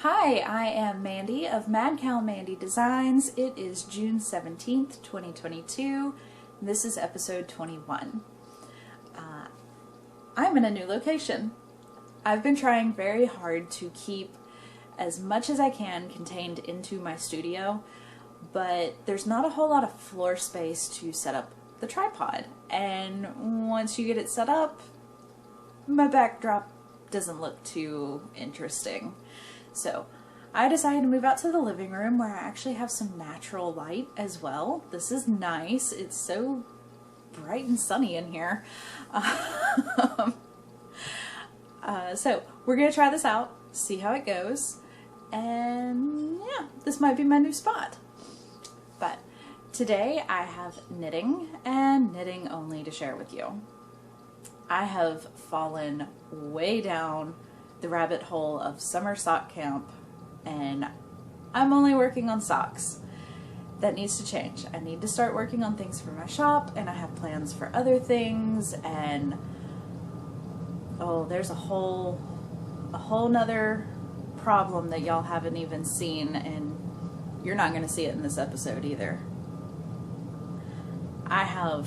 Hi, I am Mandy of Mad Cow Mandy Designs. It is June 17th, 2022. And this is episode 21. I'm in a new location. I've been trying very hard to keep as much as I can contained into my studio, but there's not a whole lot of floor space to set up the tripod. And once you get it set up, my backdrop doesn't look too interesting. So I decided to move out to the living room where I actually have some natural light as well. This is nice. It's so bright and sunny in here. So we're going to try this out, see how it goes, and yeah, this might be my new spot. But today I have knitting and knitting only to share with you. I have fallen way down the rabbit hole of summer sock camp, and I'm only working on socks. That needs to change. I need to start working on things for my shop, and I have plans for other things, and oh, there's a whole nother problem that y'all haven't even seen, and you're not going to see it in this episode either. I have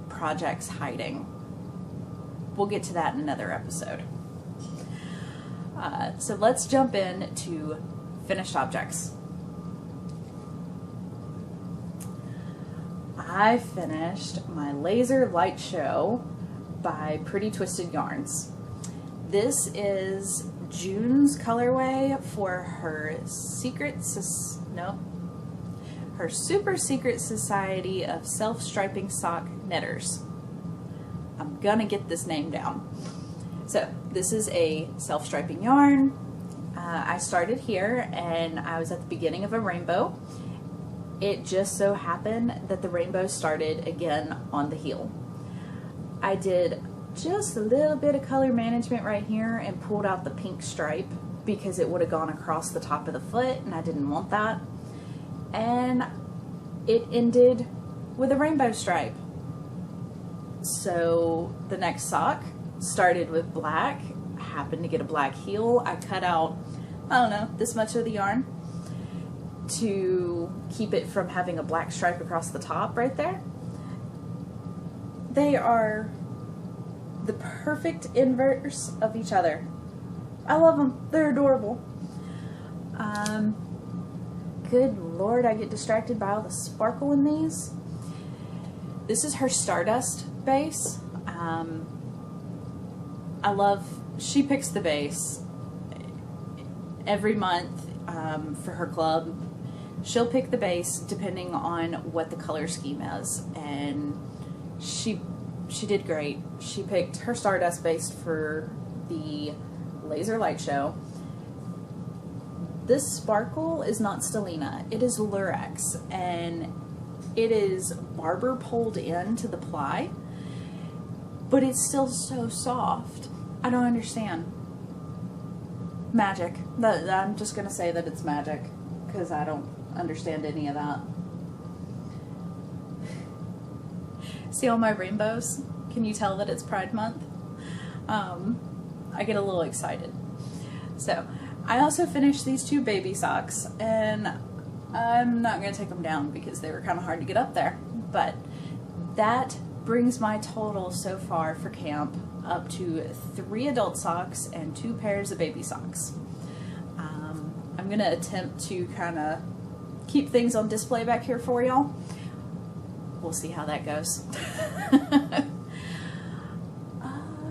projects hiding. We'll get to that in another episode. So let's jump in to finished objects. I finished my Laser Light Show by Pretty Twisted Yarns. This is June's colorway for her her super secret society of self-striping sock knitters. I'm gonna get this name down. So this is a self-striping yarn. I started here and I was at the beginning of a rainbow. It just so happened that the rainbow started again on the heel. I did just a little bit of color management right here and pulled out the pink stripe because it would have gone across the top of the foot and I didn't want that. And it ended with a rainbow stripe. So the next sock started with black, happened to get a black heel. I cut out, I don't know, this much of the yarn to keep it from having a black stripe across the top right there. They are the perfect inverse of each other. I love them. They're adorable. Good Lord, I get distracted by all the sparkle in these. This is her Stardust base. She picks the base every month for her club. She'll pick the base depending on what the color scheme is, and she did great. She picked her Stardust base for the Laser Light Show. This sparkle is not stellina, it is lurex, and it is barber pulled into the ply, but it's still so soft. I don't understand. Magic. I'm just going to say that it's magic because I don't understand any of that. See all my rainbows? Can you tell that it's Pride Month? I get a little excited. So, I also finished these two baby socks, and I'm not going to take them down because they were kind of hard to get up there. But that brings my total so far for camp up to 3 adult socks and 2 pairs of baby socks. I'm going to attempt to kind of keep things on display back here for y'all. We'll see how that goes.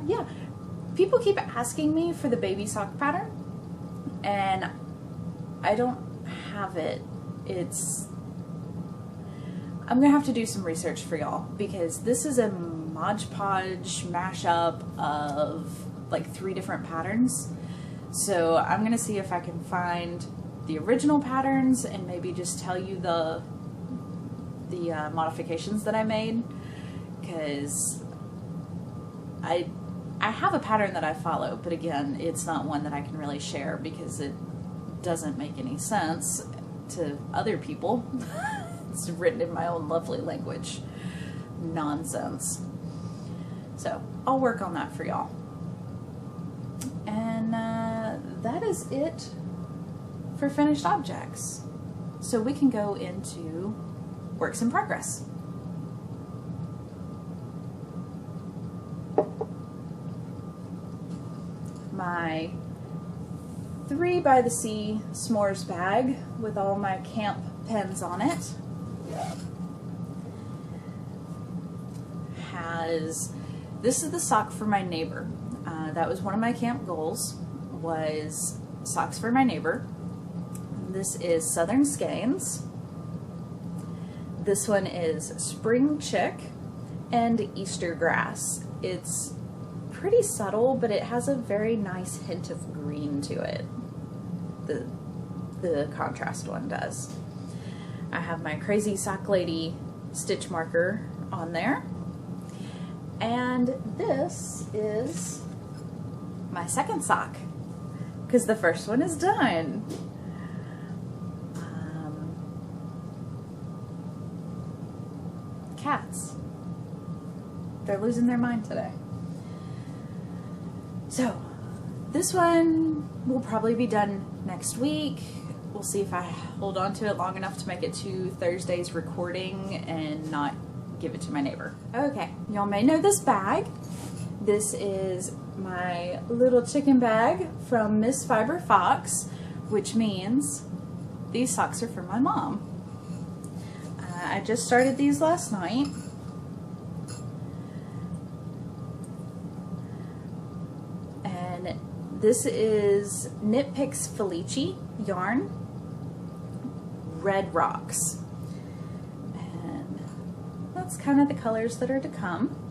Yeah, people keep asking me for the baby sock pattern, and I don't have it. I'm gonna have to do some research for y'all because this is a Mod Podge mashup of like 3 different patterns. So I'm gonna see if I can find the original patterns and maybe just tell you the modifications that I made, because I have a pattern that I follow, but again, it's not one that I can really share because it doesn't make any sense to other people. It's written in my own lovely language. Nonsense. So I'll work on that for y'all. And that is it for finished objects. So we can go into works in progress. My 3 by the Sea s'mores bag with all my camp pens on it has, this is the sock for my neighbor. That was one of my camp goals, was socks for my neighbor. This is Southern Skeins. This one is Spring Chick and Easter Grass. It's pretty subtle, but it has a very nice hint of green to it. The contrast one does. I have my Crazy Sock Lady stitch marker on there. And this is my second sock, because the first one is done. Cats. They're losing their mind today. So, this one will probably be done next week. We'll see if I hold on to it long enough to make it to Thursday's recording and not give it to my neighbor. Okay, y'all may know this bag. This is my little chicken bag from Miss Fiber Fox, which means these socks are for my mom. I just started these last night. And this is Knit Picks Felici yarn, Red Rocks. And that's kind of the colors that are to come.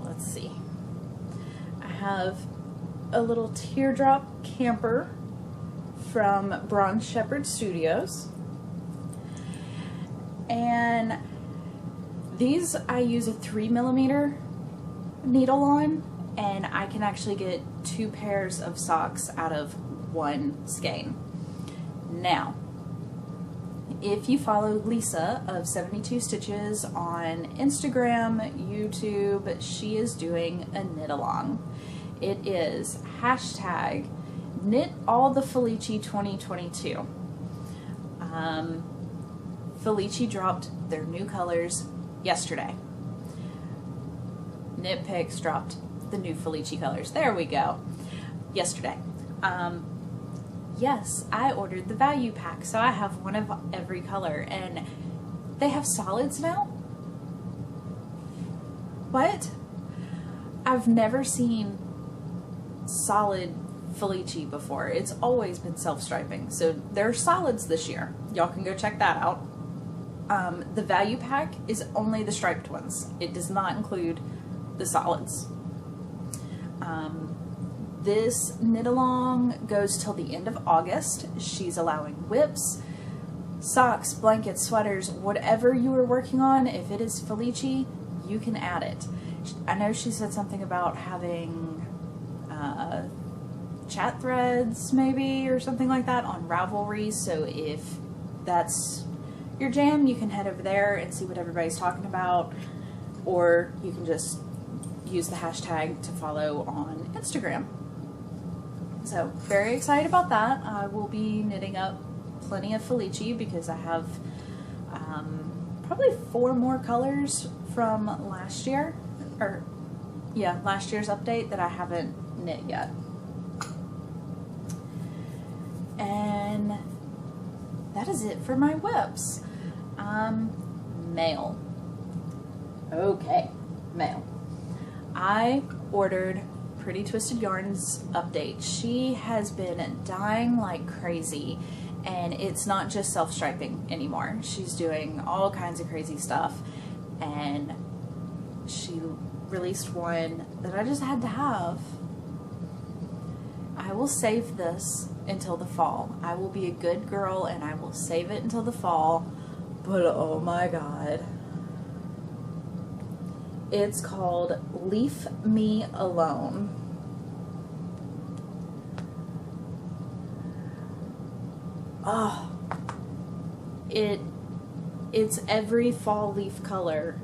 Let's see. I have a little teardrop camper from Bronze Shepherd Studios. And these I use a 3mm needle on, and I can actually get 2 pairs of socks out of 1 skein. Now, if you follow Lisa of 72 Stitches on Instagram, YouTube, she is doing a knit along. It is hashtag Knit All the Felici 2022. Felici dropped their new colors yesterday. Knit Picks dropped the new Felici colors. There we go. Yesterday. Yes, I ordered the value pack, so I have one of every color, and they have solids now? What? I've never seen solid Felici before. It's always been self-striping, so there are solids this year. Y'all can go check that out. The value pack is only the striped ones. It does not include the solids. This knit along goes till the end of August. She's allowing whips, socks, blankets, sweaters, whatever you are working on. If it is Felici, you can add it. I know she said something about having chat threads maybe or something like that on Ravelry, so if that's your jam, you can head over there and see what everybody's talking about, or you can just use the hashtag to follow on Instagram. So, very excited about that. I will be knitting up plenty of Felici because I have probably 4 more colors from last year, or yeah, last year's update that I haven't knit yet. And that is it for my whips. Mail. Okay, mail. I ordered Pretty Twisted Yarns update. She has been dying like crazy, and it's not just self-striping anymore. She's doing all kinds of crazy stuff, and she released one that I just had to have. I will save this until the fall. I will be a good girl and I will save it until the fall, but oh my god. It's called Leave Me Alone. Oh, it's every fall leaf color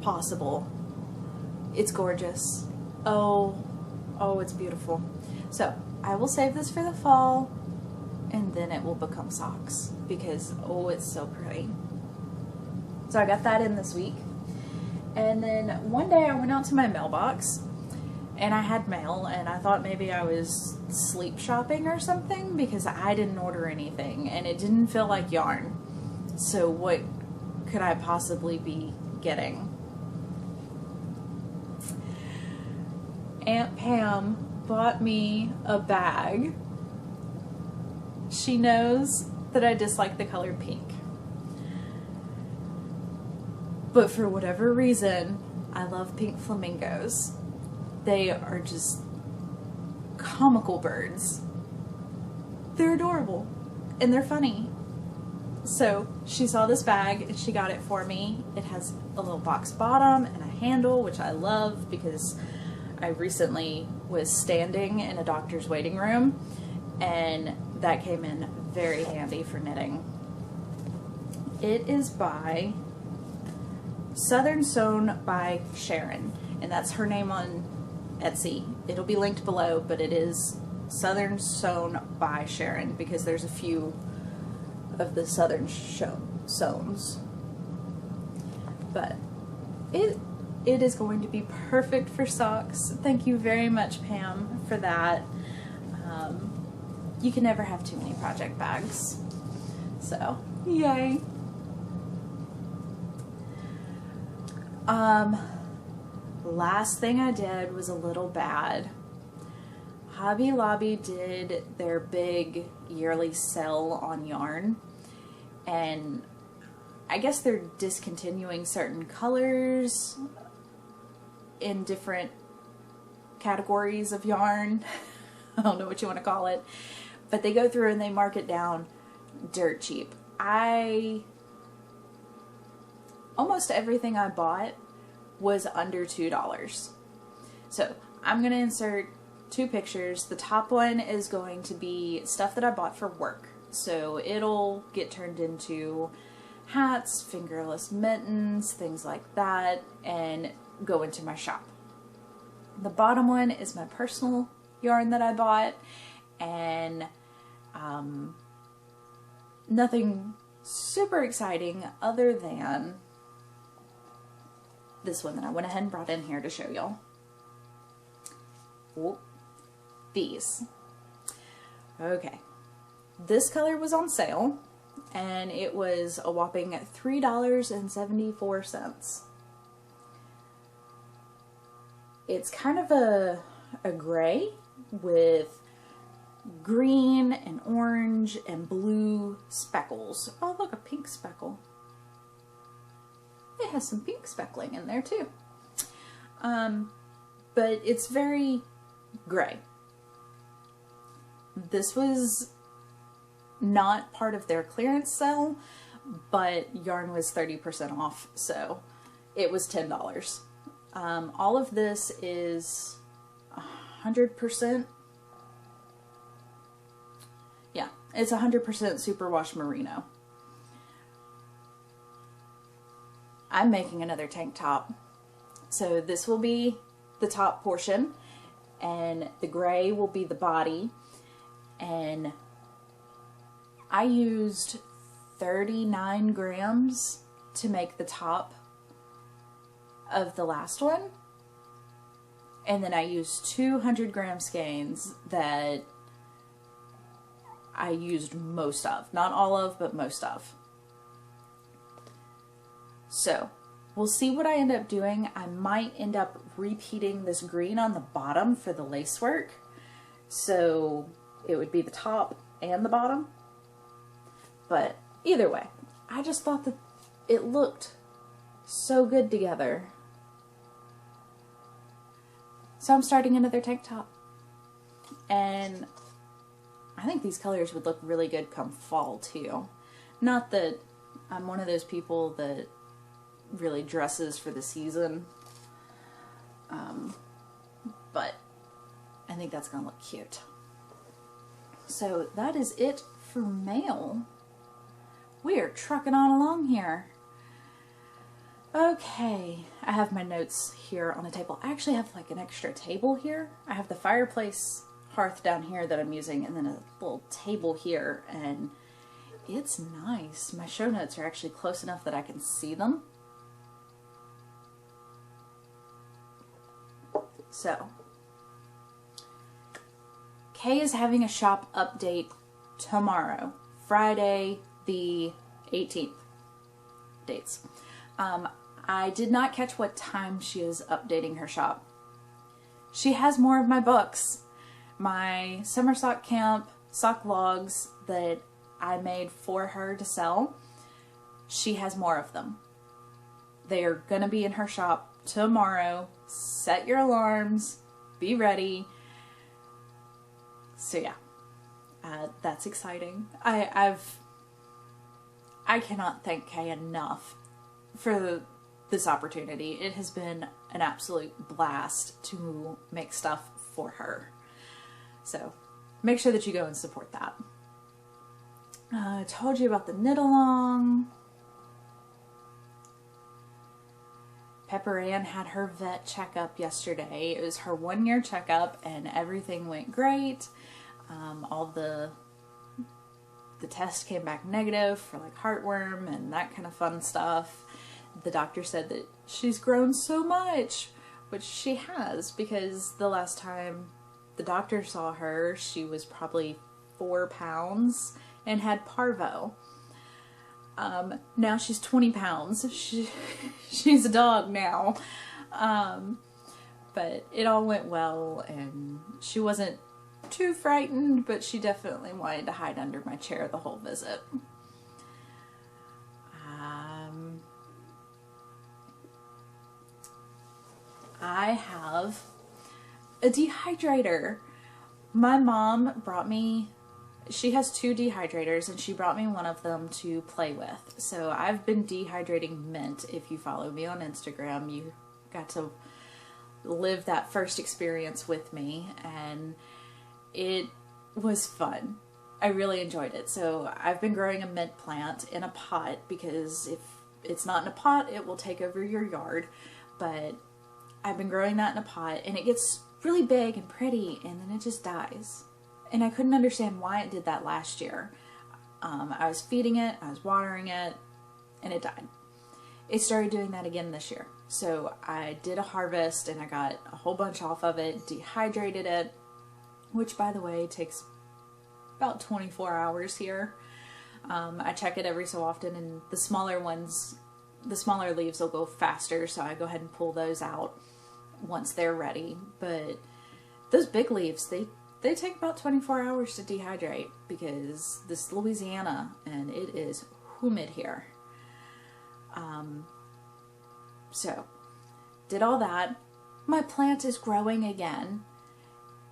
possible. It's gorgeous. Oh, it's beautiful. So I will save this for the fall, and then it will become socks because, oh, it's so pretty. So I got that in this week. And then one day I went out to my mailbox and I had mail, and I thought maybe I was sleep shopping or something because I didn't order anything and it didn't feel like yarn. So what could I possibly be getting? Aunt Pam bought me a bag. She knows that I dislike the color pink. But for whatever reason, I love pink flamingos. They are just comical birds. They're adorable and they're funny. So she saw this bag and she got it for me. It has a little box bottom and a handle, which I love because I recently was standing in a doctor's waiting room and that came in very handy for knitting. It is by Sewn by Sharon, and that's her name on Etsy. It'll be linked below, but it is Sewn by Sharon because there's a few of the Sewns. But it is going to be perfect for socks. Thank you very much, Pam, for that. You can never have too many project bags. So, yay. Last thing I did was a little bad. Hobby Lobby did their big yearly sale on yarn, and I guess they're discontinuing certain colors in different categories of yarn. I don't know what you want to call it, but they go through and they mark it down dirt cheap. Almost everything I bought was under $2. So I'm going to insert two pictures. The top one is going to be stuff that I bought for work. So it'll get turned into hats, fingerless mittens, things like that, and go into my shop. The bottom one is my personal yarn that I bought, and nothing super exciting other than this one that I went ahead and brought in here to show y'all. These. Okay. This color was on sale, and it was a whopping $3.74. It's kind of a gray with green and orange and blue speckles. Oh, look, a pink speckle. It has some pink speckling in there too. But it's very gray. This was not part of their clearance sale, but yarn was 30% off, so it was $10. All of this is 100%. Yeah, it's 100% superwash merino. I'm making another tank top. So this will be the top portion, and the gray will be the body, and I used 39 grams to make the top of the last one, and then I used 200 gram skeins that I used most of. Not all of, but most of. So we'll see what I end up doing. I might end up repeating this green on the bottom for the lace work, so it would be the top and the bottom. But either way, I just thought that it looked so good together. So I'm starting another tank top, and I think these colors would look really good come fall too. Not that I'm one of those people that really dresses for the season, but I think that's gonna look cute. So that is it for mail. We are trucking on along here. Okay, I have my notes here on the table. I actually have like an extra table here. I have the fireplace hearth down here that I'm using, and then a little table here, and it's nice. My show notes are actually close enough that I can see them. So, Kay is having a shop update tomorrow, Friday the 18th. Dates. I did not catch what time she is updating her shop. She has more of my books. My summer sock camp sock logs that I made for her to sell. She has more of them. They are going to be in her shop tomorrow. Set your alarms. Be ready. So yeah, that's exciting. I cannot thank Kay enough for this opportunity. It has been an absolute blast to make stuff for her. So make sure that you go and support that. I told you about the knit along. Pepper Ann had her vet checkup yesterday. It was her 1-year checkup and everything went great. All the tests came back negative for like heartworm and that kind of fun stuff. The doctor said that she's grown so much, which she has, because the last time the doctor saw her, she was probably 4 pounds and had parvo. Now she's 20 pounds. She's a dog now. But it all went well, and she wasn't too frightened, but she definitely wanted to hide under my chair the whole visit. I have a dehydrator. My mom brought me, she has 2 dehydrators, and she brought me one of them to play with. So I've been dehydrating Mint. If you follow me on Instagram, you got to live that first experience with me, and it was fun. I really enjoyed it. So I've been growing a mint plant in a pot, because if it's not in a pot, it will take over your yard. But I've been growing that in a pot, and it gets really big and pretty, and then it just dies. And I couldn't understand why it did that last year. I was feeding it, I was watering it, and it died. It started doing that again this year. So I did a harvest, and I got a whole bunch off of it, dehydrated it, which, by the way, takes about 24 hours here. I check it every so often, and the smaller ones, the smaller leaves will go faster, so I go ahead and pull those out once they're ready. But those big leaves, they take about 24 hours to dehydrate, because this is Louisiana, and it is humid here. So, did all that. My plant is growing again.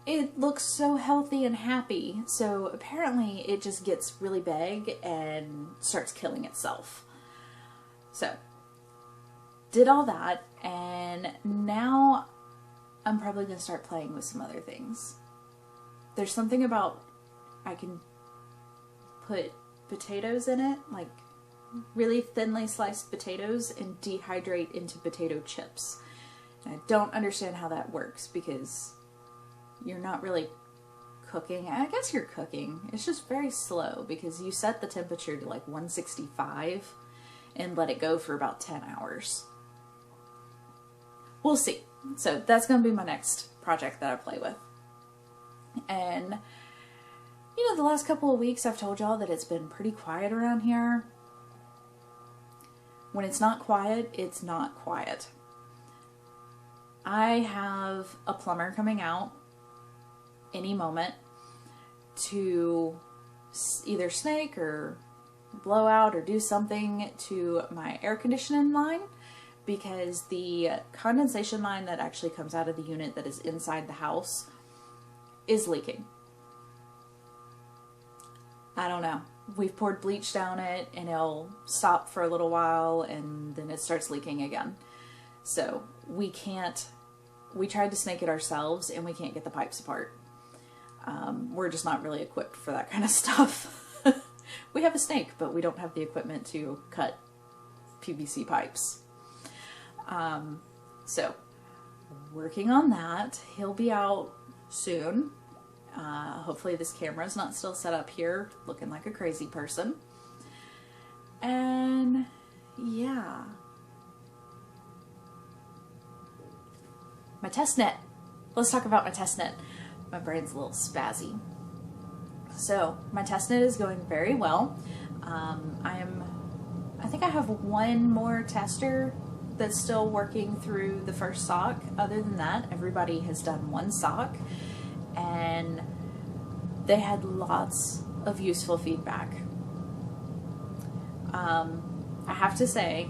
It looks so healthy and happy, so apparently it just gets really big and starts killing itself. So, did all that, and now I'm probably going to start playing with some other things. There's something about, I can put potatoes in it, like really thinly sliced potatoes, and dehydrate into potato chips. And I don't understand how that works, because you're not really cooking. I guess you're cooking. It's just very slow, because you set the temperature to like 165 and let it go for about 10 hours. We'll see. So that's going to be my next project that I play with. And, you know, the last couple of weeks I've told y'all that it's been pretty quiet around here. When it's not quiet, it's not quiet. I have a plumber coming out any moment to either snake or blow out or do something to my air conditioning line, because the condensation line that actually comes out of the unit that is inside the house is leaking. I don't know. We've poured bleach down it, and it'll stop for a little while, and then it starts leaking again. So we tried to snake it ourselves, and we can't get the pipes apart. We're just not really equipped for that kind of stuff. We have a snake, but we don't have the equipment to cut PVC pipes. So working on that. He'll be out soon. Hopefully this camera's not still set up here looking like a crazy person. And yeah. My test knit. Let's talk about my test knit. My brain's a little spazzy. So my test knit is going very well. I think I have one more tester that's still working through the first sock. Other than that, everybody has done one sock, and they had lots of useful feedback. I have to say,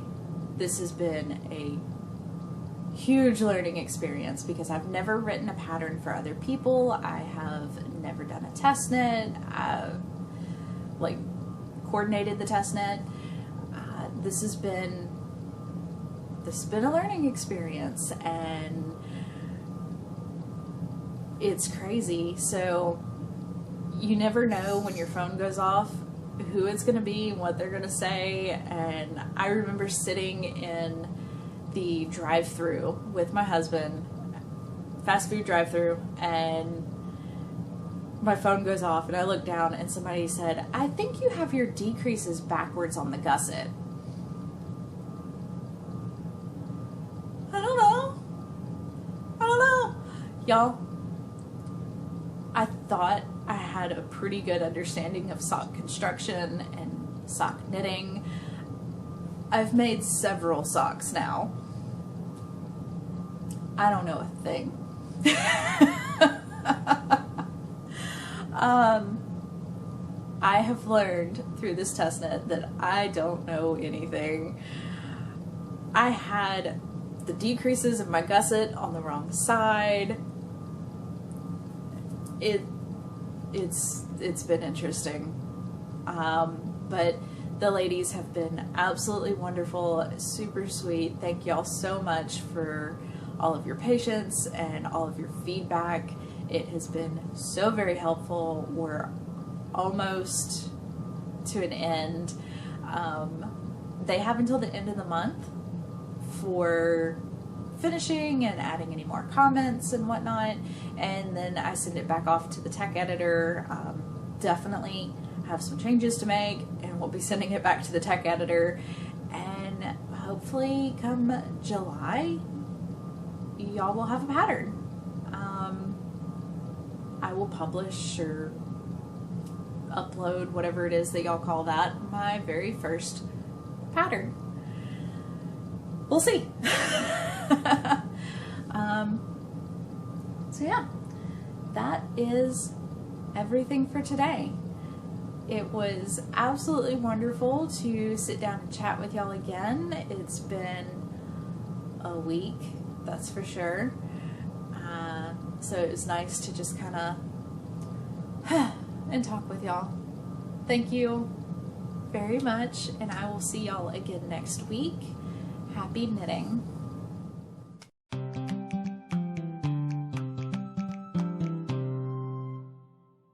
this has been a huge learning experience because I've never written a pattern for other people. I have never done a test knit. I've like coordinated the test knit. This has been a learning experience, and it's crazy. So you never know when your phone goes off who it's going to be, what they're going to say. And I remember sitting in the drive-thru with my husband, fast food drive-thru, and my phone goes off and I look down and somebody said, "I think you have your decreases backwards on the gusset." I don't know. Y'all, I thought I had a pretty good understanding of sock construction and sock knitting. I've made several socks now. I don't know a thing. I have learned through this test knit that I don't know anything. I had the decreases of my gusset on the wrong side. It's been interesting. But the ladies have been absolutely wonderful, super sweet. Thank y'all so much for all of your patience and all of your feedback. It has been so very helpful. We're almost to an end. They have until the end of the month for finishing and adding any more comments and whatnot, and then I send it back off to the tech editor. Definitely have some changes to make, and we'll be sending it back to the tech editor, and hopefully come July y'all will have a pattern. I will publish or upload, whatever it is that y'all call that, my very first pattern. We'll see. So yeah, that is everything for today. It was absolutely wonderful to sit down and chat with y'all again. It's been a week, that's for sure. So it was nice to just kind of and talk with y'all. Thank you very much, and I will see y'all again next week. Happy knitting.